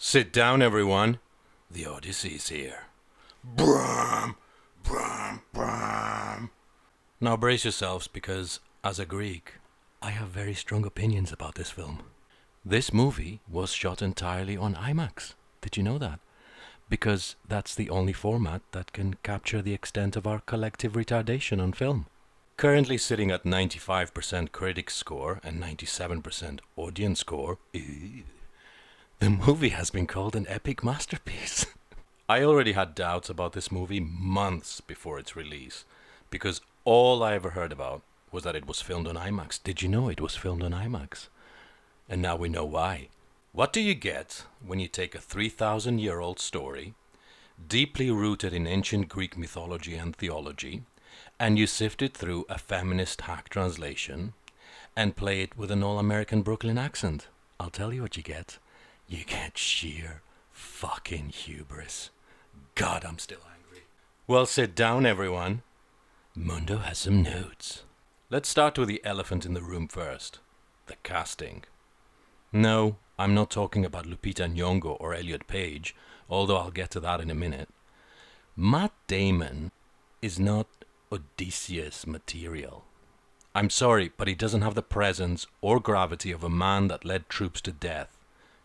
Sit down, everyone. The Odyssey's here. Bram, bram, bram. Now brace yourselves because, as a Greek, I have very strong opinions about this film. This movie was shot entirely on IMAX. Did you know that? Because that's the only format that can capture the extent of our collective retardation on film. Currently sitting at 95% critic score and 97% audience score, the movie has been called an epic masterpiece. I already had doubts about this movie months before its release, because all I ever heard about was that it was filmed on IMAX. Did you know it was filmed on IMAX? And now we know why. What do you get when you take a 3,000-year-old story, deeply rooted in ancient Greek mythology and theology, and you sift it through a feminist hack translation and play it with an all-American Brooklyn accent? I'll tell you what you get. You get sheer fucking hubris. God, I'm still angry. Well, sit down, everyone. Mondo has some notes. Let's start with the elephant in the room first. The casting. No, I'm not talking about Lupita Nyong'o or Elliot Page, although I'll get to that in a minute. Matt Damon is not Odysseus material. I'm sorry, but he doesn't have the presence or gravity of a man that led troops to death.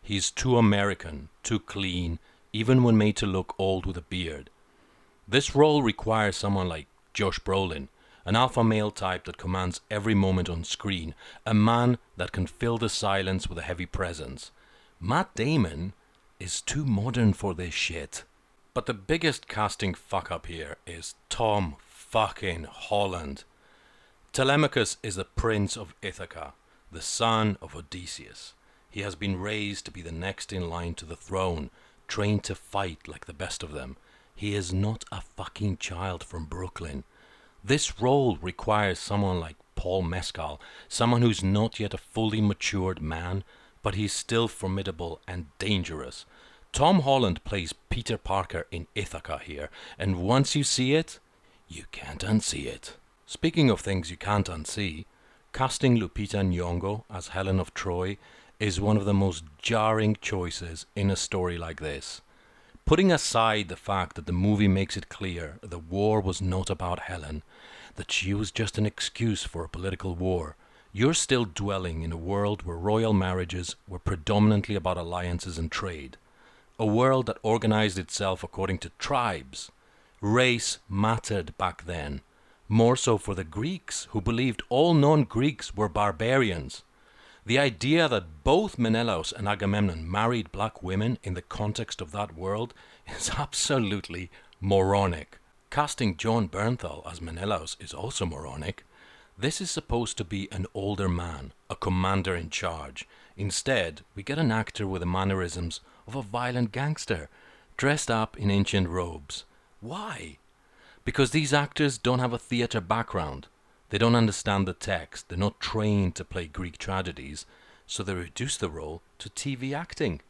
He's too American, too clean, even when made to look old with a beard. This role requires someone like Josh Brolin, an alpha male type that commands every moment on screen, a man that can fill the silence with a heavy presence. Matt Damon is too modern for this shit. But the biggest casting fuck up here is Tom fucking Holland. Telemachus is the prince of Ithaca, the son of Odysseus. He has been raised to be the next in line to the throne, trained to fight like the best of them. He is not a fucking child from Brooklyn. This role requires someone like Paul Mescal, someone who's not yet a fully matured man, but he's still formidable and dangerous. Tom Holland plays Peter Parker in Ithaca here, and once you see it, you can't unsee it. Speaking of things you can't unsee, casting Lupita Nyong'o as Helen of Troy is one of the most jarring choices in a story like this. Putting aside the fact that the movie makes it clear the war was not about Helen, that she was just an excuse for a political war, you're still dwelling in a world where royal marriages were predominantly about alliances and trade. A world that organized itself according to tribes. Race mattered back then, more so for the Greeks, who believed all non-Greeks were barbarians. The idea that both Menelaus and Agamemnon married black women in the context of that world is absolutely moronic. Casting John Bernthal as Menelaus is also moronic. This is supposed to be an older man, a commander in charge. Instead, we get an actor with the mannerisms of a violent gangster, dressed up in ancient robes. Why? Because these actors don't have a theatre background. They don't understand the text, they're not trained to play Greek tragedies, so they reduce the role to TV acting.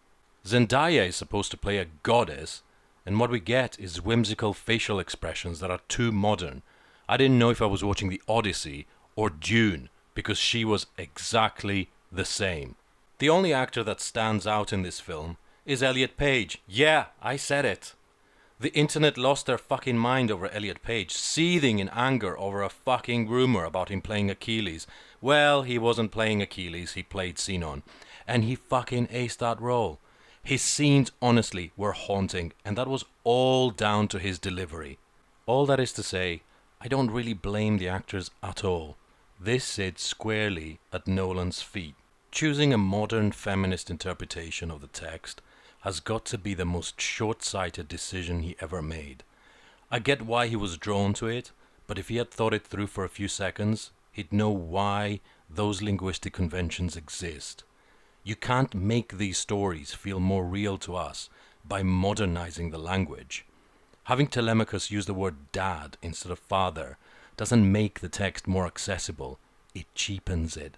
Zendaya is supposed to play a goddess, and what we get is whimsical facial expressions that are too modern. I didn't know if I was watching The Odyssey or Dune, because she was exactly the same. The only actor that stands out in this film is Elliot Page. Yeah, I said it. The internet lost their fucking mind over Elliot Page, seething in anger over a fucking rumor about him playing Achilles. Well, he wasn't playing Achilles, he played Sinon. And he fucking aced that role. His scenes, honestly, were haunting, and that was all down to his delivery. All that is to say, I don't really blame the actors at all. This sits squarely at Nolan's feet. Choosing a modern feminist interpretation of the text has got to be the most short-sighted decision he ever made. I get why he was drawn to it, but if he had thought it through for a few seconds, he'd know why those linguistic conventions exist. You can't make these stories feel more real to us by modernizing the language. Having Telemachus use the word dad instead of father doesn't make the text more accessible, it cheapens it.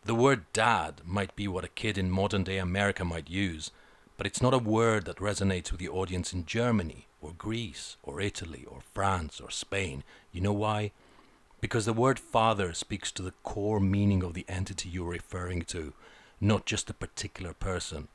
The word dad might be what a kid in modern-day America might use, but it's not a word that resonates with the audience in Germany, or Greece, or Italy, or France, or Spain. You know why? Because the word father speaks to the core meaning of the entity you're referring to, not just a particular person.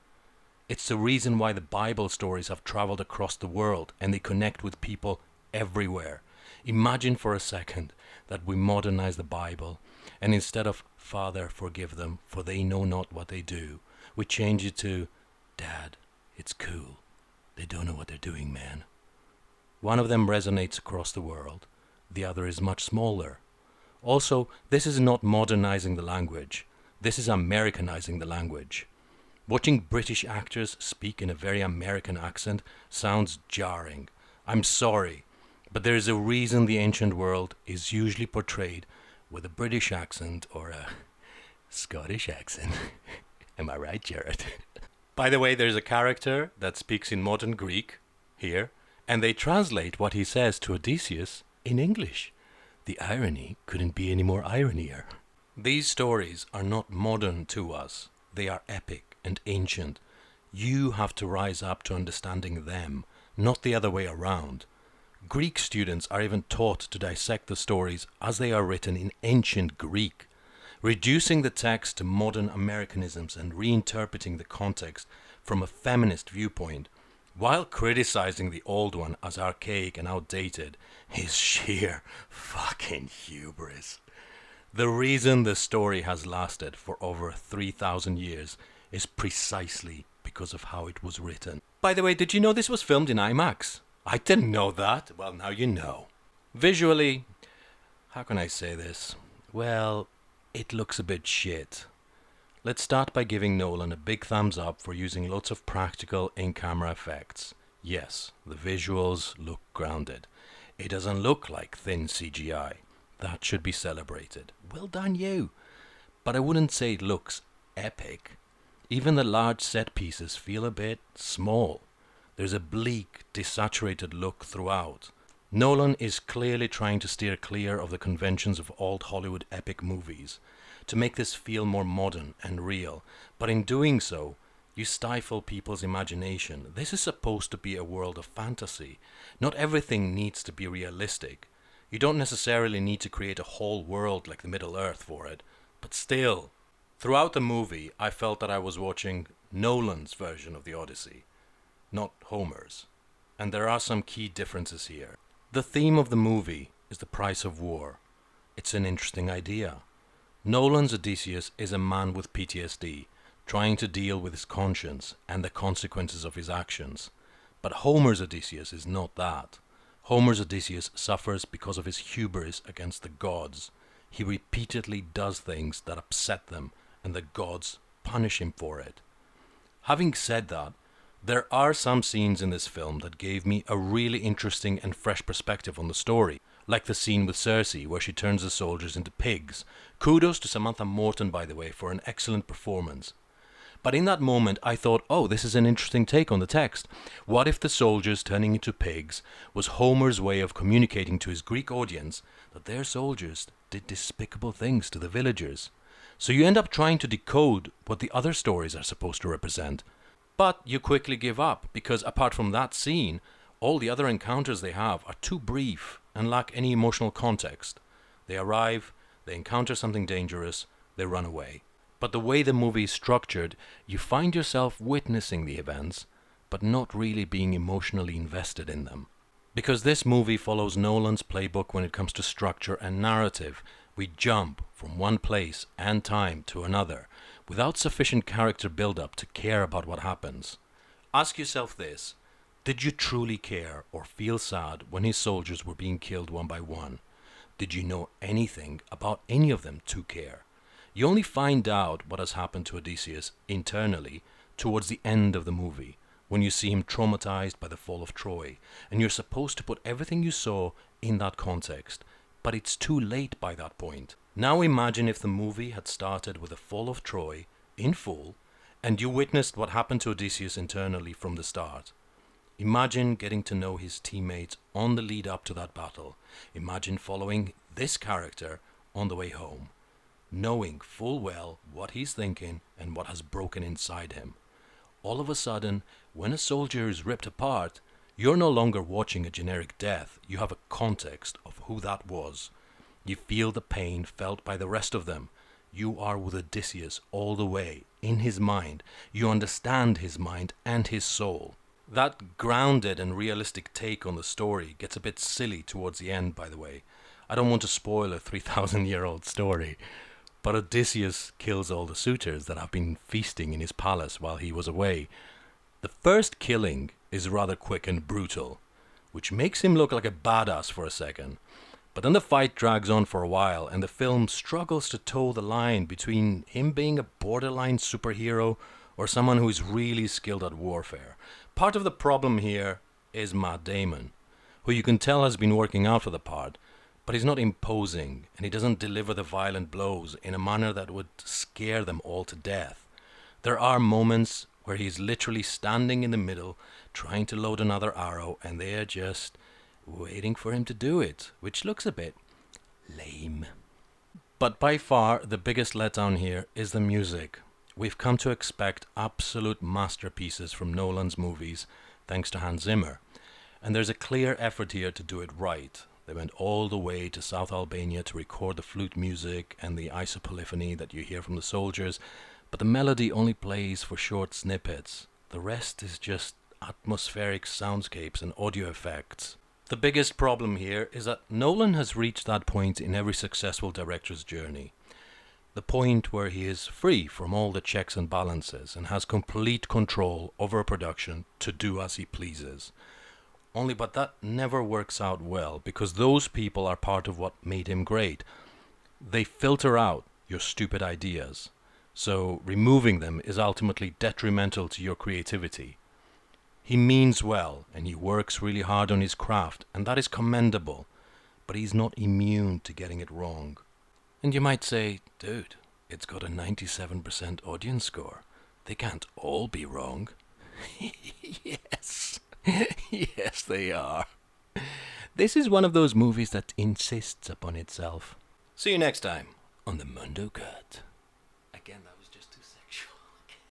It's the reason why the Bible stories have traveled across the world and they connect with people everywhere. Imagine for a second that we modernize the Bible and instead of Father, forgive them, for they know not what they do, we change it to Dad, it's cool. They don't know what they're doing, man. One of them resonates across the world. The other is much smaller. Also, this is not modernizing the language. This is Americanizing the language. Watching British actors speak in a very American accent sounds jarring. I'm sorry, but there is a reason the ancient world is usually portrayed with a British accent or a Scottish accent. Am I right, Jared? By the way, there's a character that speaks in modern Greek here, and they translate what he says to Odysseus in English. The irony couldn't be any more ironier. These stories are not modern to us. They are epic and ancient. You have to rise up to understanding them, not the other way around. Greek students are even taught to dissect the stories as they are written in ancient Greek. Reducing the text to modern Americanisms and reinterpreting the context from a feminist viewpoint, while criticizing the old one as archaic and outdated, is sheer fucking hubris. The reason the story has lasted for over 3,000 years is precisely because of how it was written. By the way, did you know this was filmed in IMAX? I didn't know that. Well, now you know. Visually, how can I say this? Well, it looks a bit shit. Let's start by giving Nolan a big thumbs up for using lots of practical in-camera effects. Yes, the visuals look grounded. It doesn't look like thin CGI. That should be celebrated. Well done, you. But I wouldn't say it looks epic. Even the large set pieces feel a bit small. There's a bleak, desaturated look throughout. Nolan is clearly trying to steer clear of the conventions of old Hollywood epic movies to make this feel more modern and real, but in doing so, you stifle people's imagination. This is supposed to be a world of fantasy. Not everything needs to be realistic. You don't necessarily need to create a whole world like the Middle Earth for it, but still. Throughout the movie, I felt that I was watching Nolan's version of the Odyssey, not Homer's. And there are some key differences here. The theme of the movie is the price of war. It's an interesting idea. Nolan's Odysseus is a man with PTSD, trying to deal with his conscience and the consequences of his actions. But Homer's Odysseus is not that. Homer's Odysseus suffers because of his hubris against the gods. He repeatedly does things that upset them, and the gods punish him for it. Having said that, there are some scenes in this film that gave me a really interesting and fresh perspective on the story, like the scene with Cersei where she turns the soldiers into pigs. Kudos to Samantha Morton, by the way, for an excellent performance. But in that moment I thought, oh, this is an interesting take on the text. What if the soldiers turning into pigs was Homer's way of communicating to his Greek audience that their soldiers did despicable things to the villagers? So you end up trying to decode what the other stories are supposed to represent. But you quickly give up, because apart from that scene, all the other encounters they have are too brief and lack any emotional context. They arrive, they encounter something dangerous, they run away. But the way the movie is structured, you find yourself witnessing the events, but not really being emotionally invested in them. Because this movie follows Nolan's playbook when it comes to structure and narrative. We jump from one place and time to another, without sufficient character build-up to care about what happens. Ask yourself this: did you truly care or feel sad when his soldiers were being killed one by one? Did you know anything about any of them to care? You only find out what has happened to Odysseus internally towards the end of the movie, when you see him traumatized by the fall of Troy, and you're supposed to put everything you saw in that context, but it's too late by that point. Now imagine if the movie had started with the fall of Troy in full, and you witnessed what happened to Odysseus internally from the start. Imagine getting to know his teammates on the lead up to that battle. Imagine following this character on the way home, knowing full well what he's thinking and what has broken inside him. All of a sudden, when a soldier is ripped apart, you're no longer watching a generic death. You have a context of who that was. You feel the pain felt by the rest of them. You are with Odysseus all the way, in his mind. You understand his mind and his soul. That grounded and realistic take on the story gets a bit silly towards the end, by the way. I don't want to spoil a 3,000-year-old story, but Odysseus kills all the suitors that have been feasting in his palace while he was away. The first killing is rather quick and brutal, which makes him look like a badass for a second. But then the fight drags on for a while, and the film struggles to toe the line between him being a borderline superhero or someone who is really skilled at warfare. Part of the problem here is Matt Damon, who you can tell has been working out for the part, but he's not imposing, and he doesn't deliver the violent blows in a manner that would scare them all to death. There are moments where he's literally standing in the middle, trying to load another arrow, and they're just waiting for him to do it, which looks a bit lame. But by far, the biggest letdown here is the music. We've come to expect absolute masterpieces from Nolan's movies, thanks to Hans Zimmer. And there's a clear effort here to do it right. They went all the way to South Albania to record the flute music and the isopolyphony that you hear from the soldiers, but the melody only plays for short snippets. The rest is just atmospheric soundscapes and audio effects. The biggest problem here is that Nolan has reached that point in every successful director's journey. The point where he is free from all the checks and balances and has complete control over a production to do as he pleases. But that never works out well, because those people are part of what made him great. They filter out your stupid ideas, so removing them is ultimately detrimental to your creativity. He means well, and he works really hard on his craft, and that is commendable, but he's not immune to getting it wrong. And you might say, dude, it's got a 97% audience score. They can't all be wrong. Yes. Yes, they are. This is one of those movies that insists upon itself. See you next time on the Mondo Cut. Again,